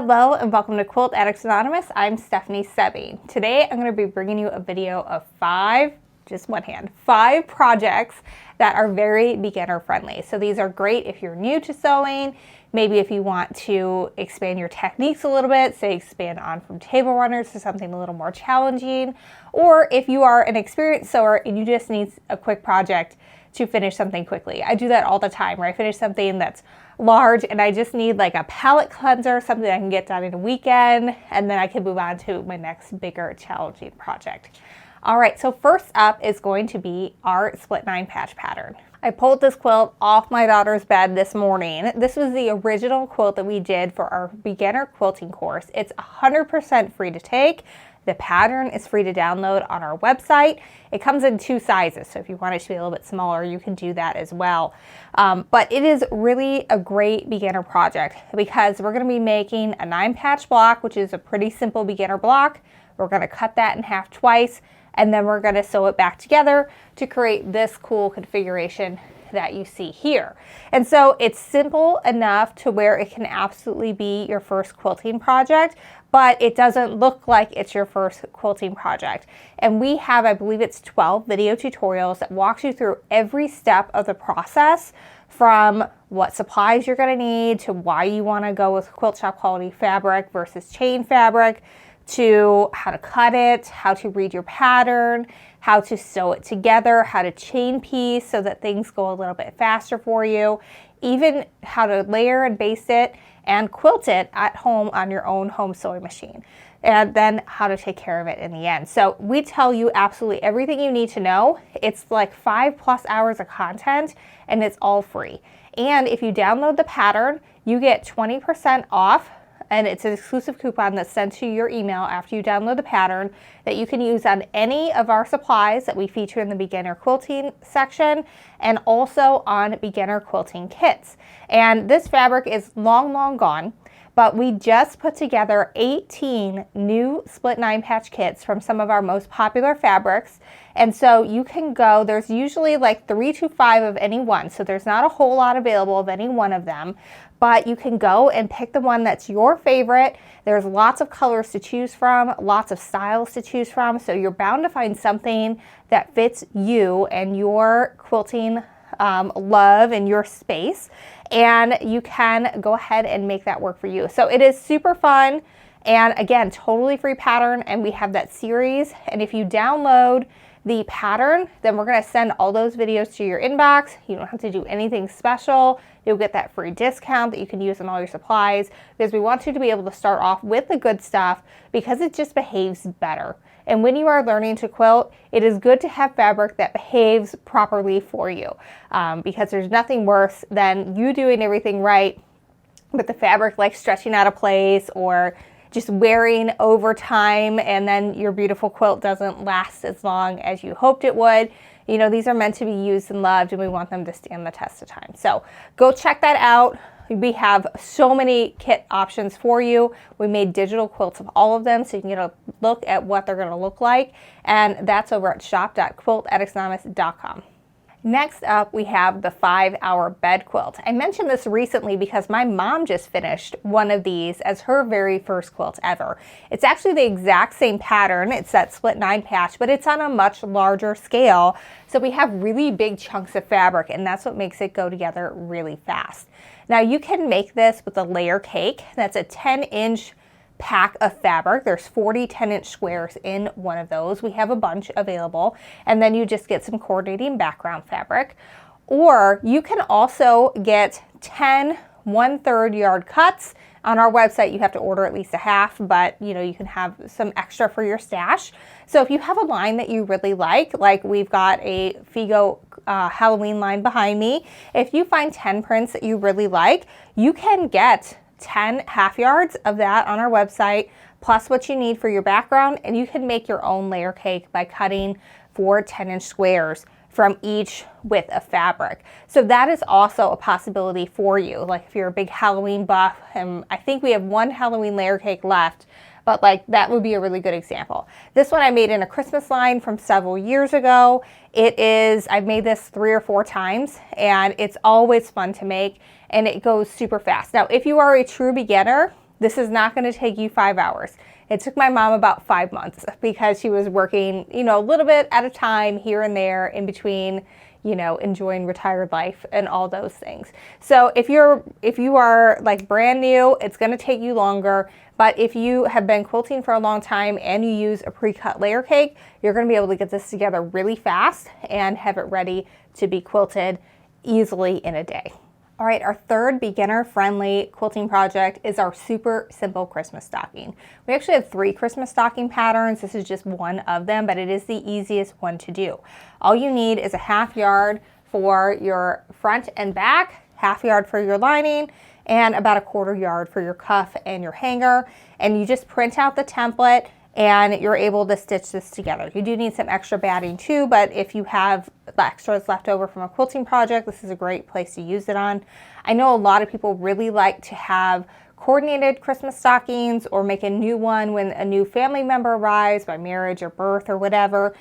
Hello and welcome to Quilt Addicts Anonymous. I'm Stephanie Sebi. Today I'm going to be bringing you a video of five projects that are very beginner friendly. So these are great if you're new to sewing, maybe if you want to expand your techniques a little bit, say expand on from table runners to something a little more challenging, or if you are an experienced sewer and you just need a quick project to finish something quickly. I do that all the time where I finish something that's large and I just need like a palette cleanser, something I can get done in a weekend, and then I can move on to my next bigger challenging project. All right, so first up is going to be our split 9 patch pattern. I pulled this quilt off my daughter's bed this morning. This was the original quilt that we did for our beginner quilting course. It's 100% free to take. The pattern is free to download on our website. It comes in 2 sizes, so if you want it to be a little bit smaller, you can do that as well. But it is really a great beginner project because we're going to be making a 9 patch block, which is a pretty simple beginner block. We're going to cut that in half twice, and then we're going to sew it back together to create this cool configuration that you see here. And so it's simple enough to where it can absolutely be your first quilting project, but it doesn't look like it's your first quilting project. And we have, I believe it's 12 video tutorials that walks you through every step of the process, from what supplies you're going to need to why you want to go with quilt shop quality fabric versus chain fabric, to how to cut it, how to read your pattern, how to sew it together, how to chain piece so that things go a little bit faster for you, even how to layer and baste it and quilt it at home on your own home sewing machine, and then how to take care of it in the end. So we tell you absolutely everything you need to know. It's like 5+ hours of content and it's all free. And if you download the pattern, you get 20% off. And it's an exclusive coupon that's sent to your email after you download the pattern that you can use on any of our supplies that we feature in the beginner quilting section, and also on beginner quilting kits. And this fabric is long gone, but we just put together 18 new split 9 patch kits from some of our most popular fabrics. And so you can go, there's usually like 3 to 5 of any one, so there's not a whole lot available of any one of them, but you can go and pick the one that's your favorite. There's lots of colors to choose from, lots of styles to choose from, so you're bound to find something that fits you and your quilting love and your space, and you can go ahead and make that work for you. So it is super fun, and again, totally free pattern, and we have that series. And if you download the pattern, then we're going to send all those videos to your inbox. You don't have to do anything special. You'll get that free discount that you can use on all your supplies, because we want you to be able to start off with the good stuff because it just behaves better. And when you are learning to quilt, it is good to have fabric that behaves properly for you, because there's nothing worse than you doing everything right, but the fabric like stretching out of place or just wearing over time, and then your beautiful quilt doesn't last as long as you hoped it would. You know, these are meant to be used and loved, and we want them to stand the test of time. So go check that out. We have so many kit options for you. We made digital quilts of all of them, so you can get a look at what they're going to look like. And that's over at shop.quiltaddictsanonymous.com. Next up, we have the 5-hour bed quilt. I mentioned this recently because my mom just finished one of these as her very first quilt ever. It's actually the exact same pattern. It's that split 9 patch, but it's on a much larger scale. So we have really big chunks of fabric, and that's what makes it go together really fast. Now you can make this with a layer cake. That's a 10-inch pack of fabric. There's 40 10-inch squares in one of those. We have a bunch available, and then you just get some coordinating background fabric. Or you can also get 10 1/3 yard cuts. On our website, you have to order at least a half, but you know, you can have some extra for your stash. So if you have a line that you really like we've got a Figo Halloween line behind me, if you find 10 prints that you really like, you can get 10 half yards of that on our website, plus what you need for your background, and you can make your own layer cake by cutting 4 10-inch squares from each width of fabric. So that is also a possibility for you. Like if you're a big Halloween buff, and I think we have 1 Halloween layer cake left, but like that would be a really good example. This one I made in a Christmas line from several years ago. I've made this 3 or 4 times, and it's always fun to make, and it goes super fast. Now, if you are a true beginner, This is not going to take you 5 hours. It took my mom about 5 months because she was working, you know, a little bit at a time here and there in between, you know, enjoying retired life and all those things. So if you are like brand new, it's going to take you longer. But if you have been quilting for a long time and you use a pre-cut layer cake, you're going to be able to get this together really fast and have it ready to be quilted easily in a day. All right, our third beginner-friendly quilting project is our super simple Christmas stocking. We actually have 3 Christmas stocking patterns. This is just one of them, but it is the easiest one to do. All you need is a 1/2 yard for your front and back, 1/2 yard for your lining, and about a 1/4 yard for your cuff and your hanger. And you just print out the template and you're able to stitch this together. You do need some extra batting too, but if you have extras left over from a quilting project, this is a great place to use it on. I know a lot of people really like to have coordinated Christmas stockings or make a new one when a new family member arrives by marriage or birth or whatever.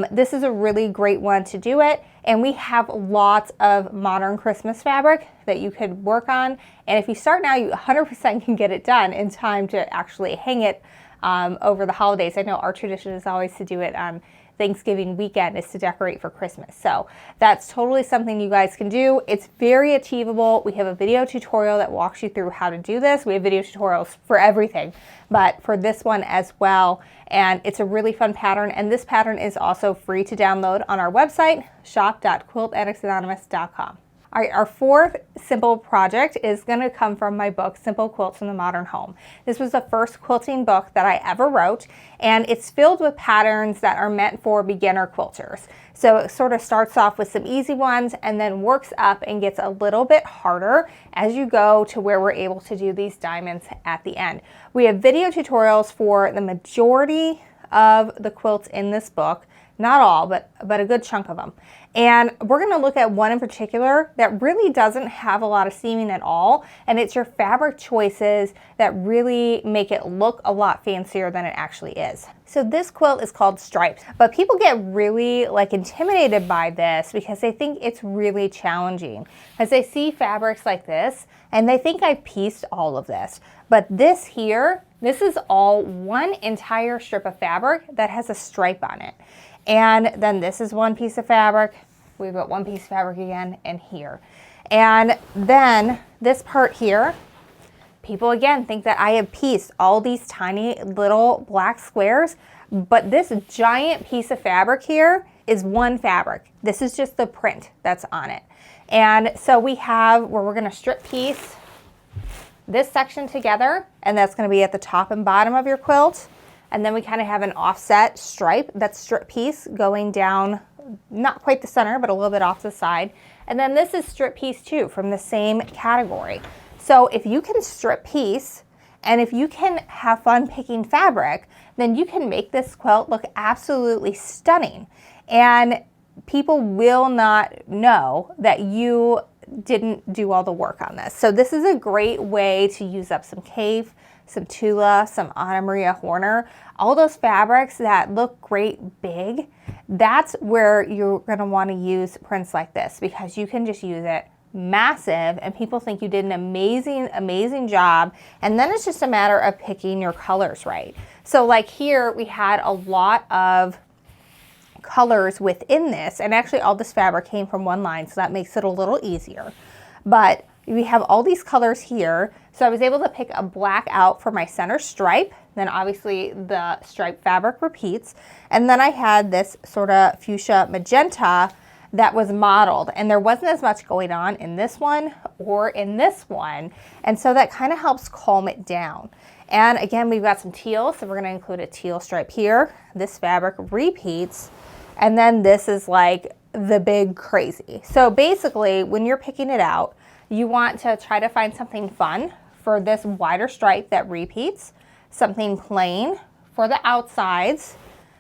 This is a really great one to do it. And we have lots of modern Christmas fabric that you could work on. And if you start now, you 100% can get it done in time to actually hang it over the holidays. I know our tradition is always to do it on Thanksgiving weekend, is to decorate for Christmas. So that's totally something you guys can do. It's very achievable. We have a video tutorial that walks you through how to do this. We have video tutorials for everything, but for this one as well. And it's a really fun pattern. And this pattern is also free to download on our website, shop.quiltaddictsanonymous.com. All right, our fourth simple project is going to come from my book, Simple Quilts in the Modern Home. This was the first quilting book that I ever wrote, and it's filled with patterns that are meant for beginner quilters. So it sort of starts off with some easy ones and then works up and gets a little bit harder as you go to where we're able to do these diamonds at the end. We have video tutorials for the majority of the quilts in this book. Not all, but a good chunk of them. And we're going to look at one in particular that really doesn't have a lot of seaming at all. And it's your fabric choices that really make it look a lot fancier than it actually is. So this quilt is called Stripes, but people get really like intimidated by this because they think it's really challenging. As they see fabrics like this and they think I've pieced all of this. But this here, this is all one entire strip of fabric that has a stripe on it. And then this is one piece of fabric. We've got one piece of fabric again and here. And then this part here, people again think that I have pieced all these tiny little black squares, but this giant piece of fabric here is one fabric. This is just the print that's on it. And so we have where we're gonna strip piece this section together, and that's gonna be at the top and bottom of your quilt. And then we kind of have an offset stripe, that's strip piece going down, not quite the center, but a little bit off the side. And then this is strip piece too from the same category. So if you can strip piece and if you can have fun picking fabric, then you can make this quilt look absolutely stunning. And people will not know that you didn't do all the work on this. So this is a great way to use up some cave, some Tula, some Anna Maria Horner, all those fabrics that look great big. That's where you're gonna wanna use prints like this because you can just use it massive and people think you did an amazing, amazing job. And then it's just a matter of picking your colors right. So like here, we had a lot of colors within this, and actually all this fabric came from one line, so that makes it a little easier. But we have all these colors here. So I was able to pick a black out for my center stripe. Then obviously the stripe fabric repeats. And then I had this sort of fuchsia magenta that was modeled, and there wasn't as much going on in this one or in this one. And so that kind of helps calm it down. And again, we've got some teal, so we're gonna include a teal stripe here. This fabric repeats. And then this is like the big crazy. So basically, when you're picking it out, you want to try to find something fun for this wider stripe that repeats, something plain for the outsides,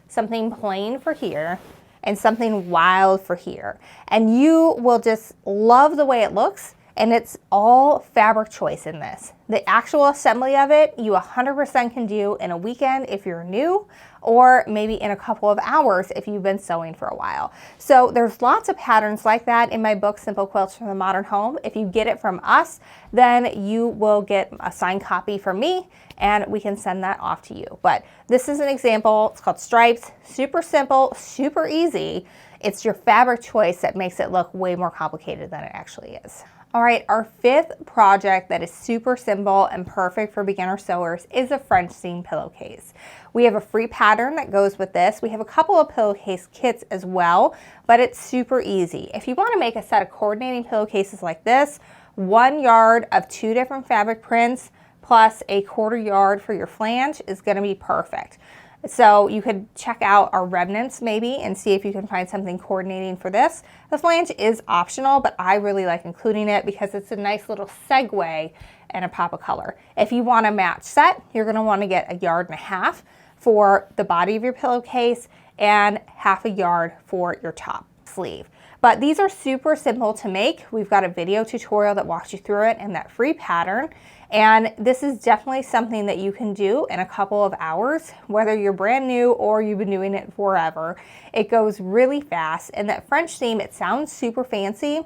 something plain for here, and something wild for here. And you will just love the way it looks, and it's all fabric choice in this. The actual assembly of it, you 100% can do in a weekend if you're new, or maybe in a couple of hours if you've been sewing for a while. So there's lots of patterns like that in my book, Simple Quilts for the Modern Home. If you get it from us, then you will get a signed copy from me and we can send that off to you. But this is an example. It's called Stripes. Super simple, super easy. It's your fabric choice that makes it look way more complicated than it actually is. All right, our fifth project that is super simple and perfect for beginner sewers is a French seam pillowcase. We have a free pattern that goes with this. We have a couple of pillowcase kits as well, but it's super easy. If you want to make a set of coordinating pillowcases like this, 1 yard of 2 different fabric prints plus a 1/4 yard for your flange is going to be perfect. So you could check out our remnants maybe and see if you can find something coordinating for this. The flange is optional, but I really like including it because it's a nice little segue and a pop of color. If you want a match set, you're going to want to get 1.5 yards for the body of your pillowcase and 1/2 yard for your top sleeve. But these are super simple to make. We've got a video tutorial that walks you through it and that free pattern. And this is definitely something that you can do in a couple of hours, whether you're brand new or you've been doing it forever. It goes really fast. And that French seam, it sounds super fancy,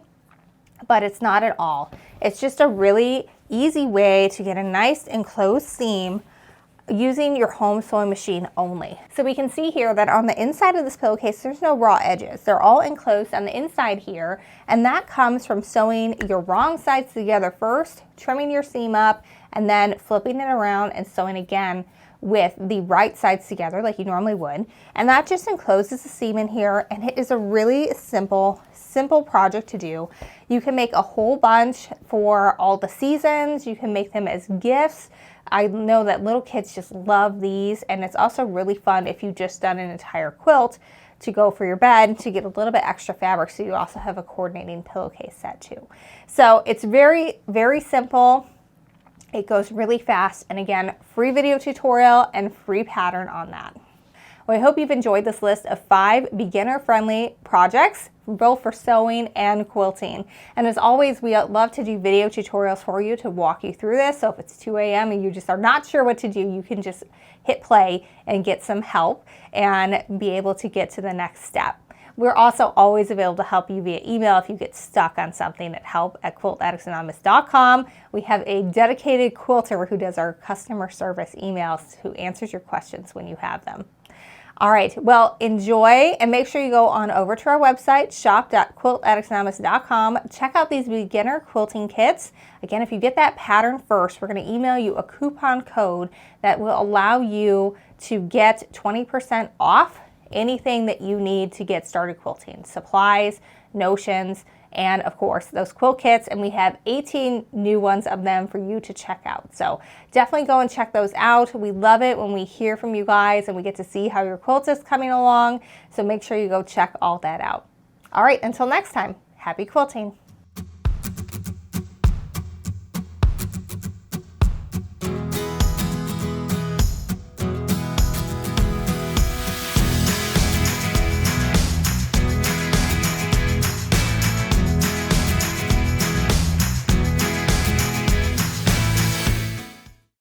but it's not at all. It's just a really easy way to get a nice enclosed seam using your home sewing machine only. So we can see here that on the inside of this pillowcase, there's no raw edges. They're all enclosed on the inside here, and that comes from sewing your wrong sides together first, trimming your seam up, and then flipping it around and sewing again with the right sides together like you normally would. And that just encloses the seam in here, and it is a really simple project to do. You can make a whole bunch for all the seasons. You can make them as gifts. I know that little kids just love these, and it's also really fun if you've just done an entire quilt to go for your bed to get a little bit extra fabric, so you also have a coordinating pillowcase set too. So it's very, very simple. It goes really fast, and again, free video tutorial and free pattern on that. Well, I hope you've enjoyed this list of 5 beginner-friendly projects, both for sewing and quilting. And as always, we love to do video tutorials for you to walk you through this. So if it's 2 a.m. and you just are not sure what to do, you can just hit play and get some help and be able to get to the next step. We're also always available to help you via email if you get stuck on something at help@quiltaddictsanonymous.com. We have a dedicated quilter who does our customer service emails, who answers your questions when you have them. All right, well, enjoy, and make sure you go on over to our website, shop.quiltaddictsanonymous.com. Check out these beginner quilting kits. Again, if you get that pattern first, we're going to email you a coupon code that will allow you to get 20% off anything that you need to get started quilting. Supplies, notions, and of course those quilt kits, and we have 18 new ones of them for you to check out. So definitely go and check those out. We love it when we hear from you guys and we get to see how your quilt is coming along. So make sure you go check all that out. All right, until next time, happy quilting.